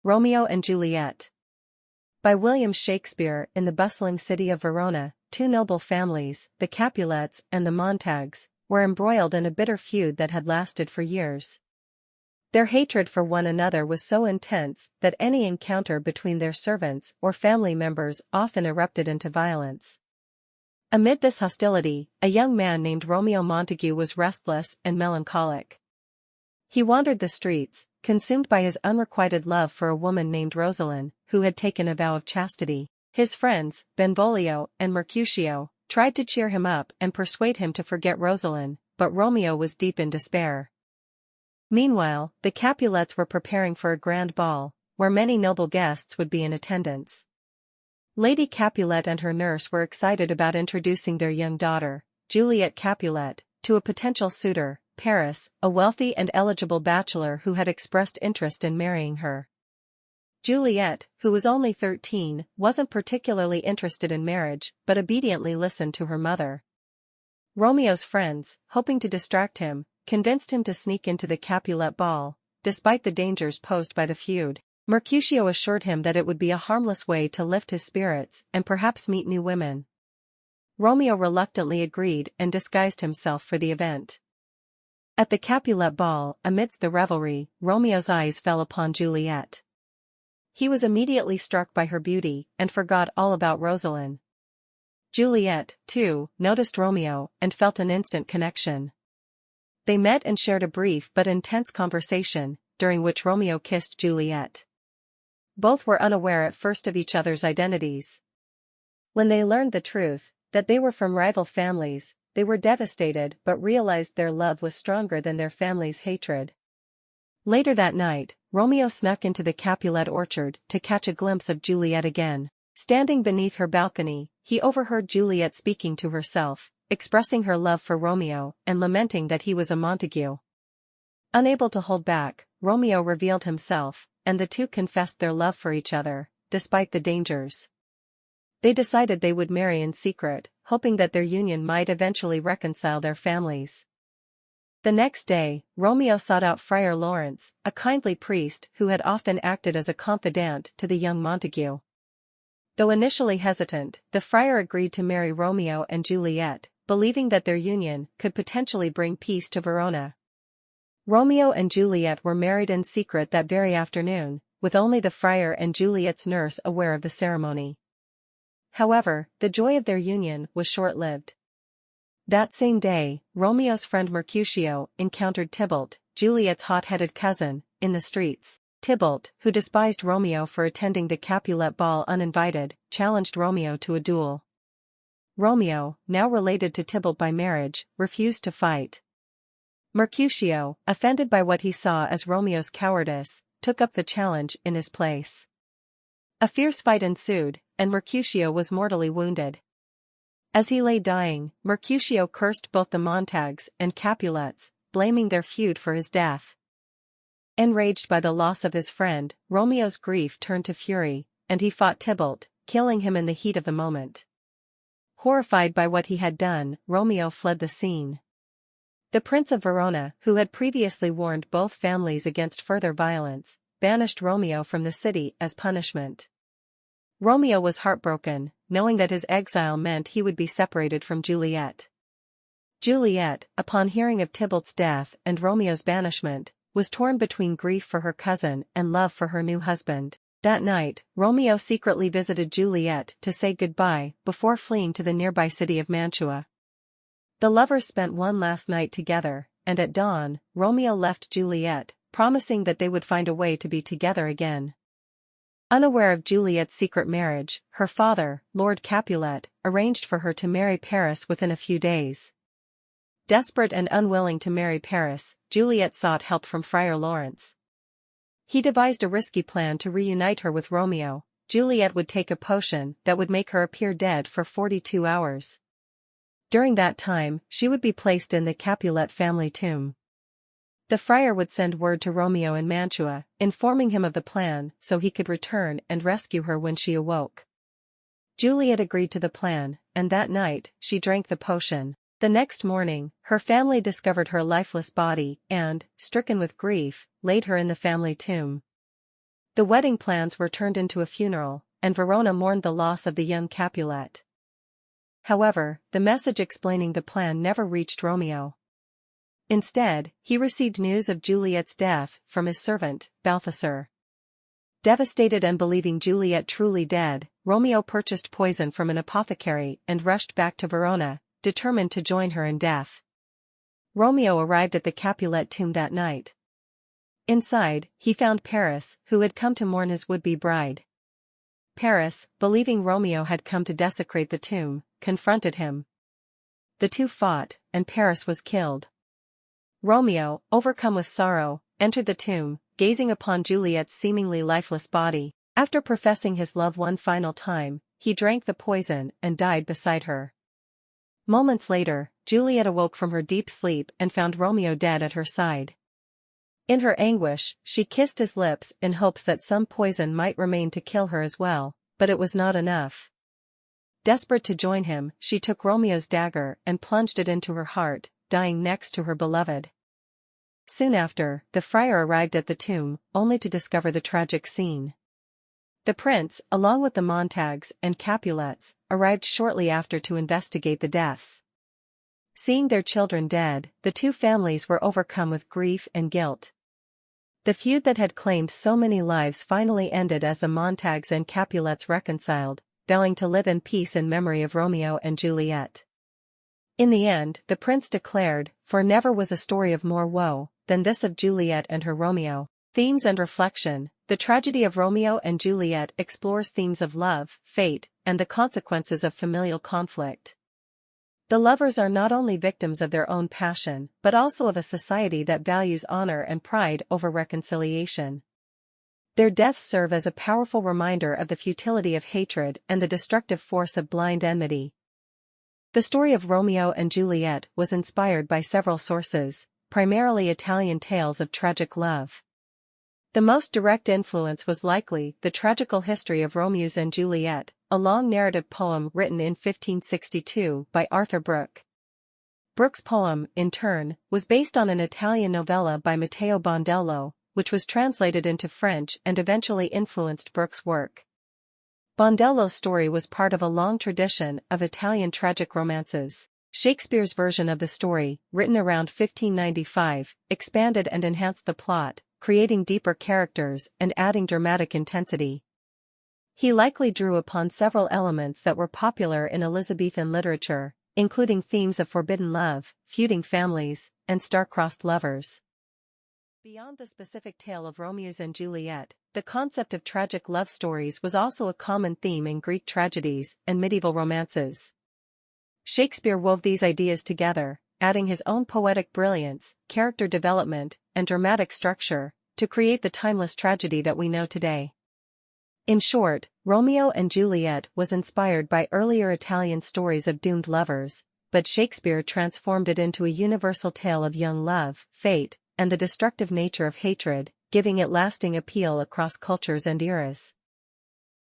Romeo and Juliet. By William Shakespeare. In the bustling city of Verona, two noble families, the Capulets and the Montagues, were embroiled in a bitter feud that had lasted for years. Their hatred for one another was so intense that any encounter between their servants or family members often erupted into violence. Amid this hostility, a young man named Romeo Montague was restless and melancholic. He wandered the streets, consumed by his unrequited love for a woman named Rosaline, who had taken a vow of chastity. His friends, Benvolio and Mercutio, tried to cheer him up and persuade him to forget Rosaline, but Romeo was deep in despair. Meanwhile, the Capulets were preparing for a grand ball, where many noble guests would be in attendance. Lady Capulet and her nurse were excited about introducing their young daughter, Juliet Capulet, to a potential suitor, Paris, a wealthy and eligible bachelor who had expressed interest in marrying her. Juliet, who was only 13, wasn't particularly interested in marriage, but obediently listened to her mother. Romeo's friends, hoping to distract him, convinced him to sneak into the Capulet ball, despite the dangers posed by the feud. Mercutio assured him that it would be a harmless way to lift his spirits and perhaps meet new women. Romeo reluctantly agreed and disguised himself for the event. At the Capulet ball, amidst the revelry, Romeo's eyes fell upon Juliet. He was immediately struck by her beauty and forgot all about Rosaline. Juliet, too, noticed Romeo and felt an instant connection. They met and shared a brief but intense conversation, during which Romeo kissed Juliet. Both were unaware at first of each other's identities. When they learned the truth, that they were from rival families, they were devastated but realized their love was stronger than their family's hatred. Later that night, Romeo snuck into the Capulet orchard to catch a glimpse of Juliet again. Standing beneath her balcony, he overheard Juliet speaking to herself, expressing her love for Romeo and lamenting that he was a Montague. Unable to hold back, Romeo revealed himself, and the two confessed their love for each other, despite the dangers. They decided they would marry in secret, hoping that their union might eventually reconcile their families. The next day, Romeo sought out Friar Lawrence, a kindly priest who had often acted as a confidant to the young Montague. Though initially hesitant, the friar agreed to marry Romeo and Juliet, believing that their union could potentially bring peace to Verona. Romeo and Juliet were married in secret that very afternoon, with only the friar and Juliet's nurse aware of the ceremony. However, the joy of their union was short-lived. That same day, Romeo's friend Mercutio encountered Tybalt, Juliet's hot-headed cousin, in the streets. Tybalt, who despised Romeo for attending the Capulet ball uninvited, challenged Romeo to a duel. Romeo, now related to Tybalt by marriage, refused to fight. Mercutio, offended by what he saw as Romeo's cowardice, took up the challenge in his place. A fierce fight ensued, and Mercutio was mortally wounded. As he lay dying, Mercutio cursed both the Montagues and Capulets, blaming their feud for his death. Enraged by the loss of his friend, Romeo's grief turned to fury, and he fought Tybalt, killing him in the heat of the moment. Horrified by what he had done, Romeo fled the scene. The Prince of Verona, who had previously warned both families against further violence, banished Romeo from the city as punishment. Romeo was heartbroken, knowing that his exile meant he would be separated from Juliet. Juliet, upon hearing of Tybalt's death and Romeo's banishment, was torn between grief for her cousin and love for her new husband. That night, Romeo secretly visited Juliet to say goodbye before fleeing to the nearby city of Mantua. The lovers spent one last night together, and at dawn, Romeo left Juliet, promising that they would find a way to be together again. Unaware of Juliet's secret marriage, her father, Lord Capulet, arranged for her to marry Paris within a few days. Desperate and unwilling to marry Paris, Juliet sought help from Friar Lawrence. He devised a risky plan to reunite her with Romeo. Juliet would take a potion that would make her appear dead for 42 hours. During that time, she would be placed in the Capulet family tomb. The friar would send word to Romeo in Mantua, informing him of the plan so he could return and rescue her when she awoke. Juliet agreed to the plan, and that night, she drank the potion. The next morning, her family discovered her lifeless body and, stricken with grief, laid her in the family tomb. The wedding plans were turned into a funeral, and Verona mourned the loss of the young Capulet. However, the message explaining the plan never reached Romeo. Instead, he received news of Juliet's death from his servant, Balthasar. Devastated and believing Juliet truly dead, Romeo purchased poison from an apothecary and rushed back to Verona, determined to join her in death. Romeo arrived at the Capulet tomb that night. Inside, he found Paris, who had come to mourn his would-be bride. Paris, believing Romeo had come to desecrate the tomb, confronted him. The two fought, and Paris was killed. Romeo, overcome with sorrow, entered the tomb, gazing upon Juliet's seemingly lifeless body. After professing his love one final time, he drank the poison and died beside her. Moments later, Juliet awoke from her deep sleep and found Romeo dead at her side. In her anguish, she kissed his lips in hopes that some poison might remain to kill her as well, but it was not enough. Desperate to join him, she took Romeo's dagger and plunged it into her heart, dying next to her beloved. Soon after, the friar arrived at the tomb, only to discover the tragic scene. The prince, along with the Montagues and Capulets, arrived shortly after to investigate the deaths. Seeing their children dead, the two families were overcome with grief and guilt. The feud that had claimed so many lives finally ended as the Montagues and Capulets reconciled, vowing to live in peace in memory of Romeo and Juliet. In the end, the prince declared, "For never was a story of more woe than this of Juliet and her Romeo." Themes and reflection. The tragedy of Romeo and Juliet explores themes of love, fate, and the consequences of familial conflict. The lovers are not only victims of their own passion, but also of a society that values honor and pride over reconciliation. Their deaths serve as a powerful reminder of the futility of hatred and the destructive force of blind enmity. The story of Romeo and Juliet was inspired by several sources, primarily Italian tales of tragic love. The most direct influence was likely the tragical history of Romeo and Juliet, a long narrative poem written in 1562 by Arthur Brooke. Brooke's poem, in turn, was based on an Italian novella by Matteo Bondello, which was translated into French and eventually influenced Brooke's work. Bondello's story was part of a long tradition of Italian tragic romances. Shakespeare's version of the story, written around 1595, expanded and enhanced the plot, creating deeper characters and adding dramatic intensity. He likely drew upon several elements that were popular in Elizabethan literature, including themes of forbidden love, feuding families, and star-crossed lovers. Beyond the specific tale of Romeo and Juliet, the concept of tragic love stories was also a common theme in Greek tragedies and medieval romances. Shakespeare wove these ideas together, adding his own poetic brilliance, character development, and dramatic structure, to create the timeless tragedy that we know today. In short, Romeo and Juliet was inspired by earlier Italian stories of doomed lovers, but Shakespeare transformed it into a universal tale of young love, fate, and the destructive nature of hatred, giving it lasting appeal across cultures and eras.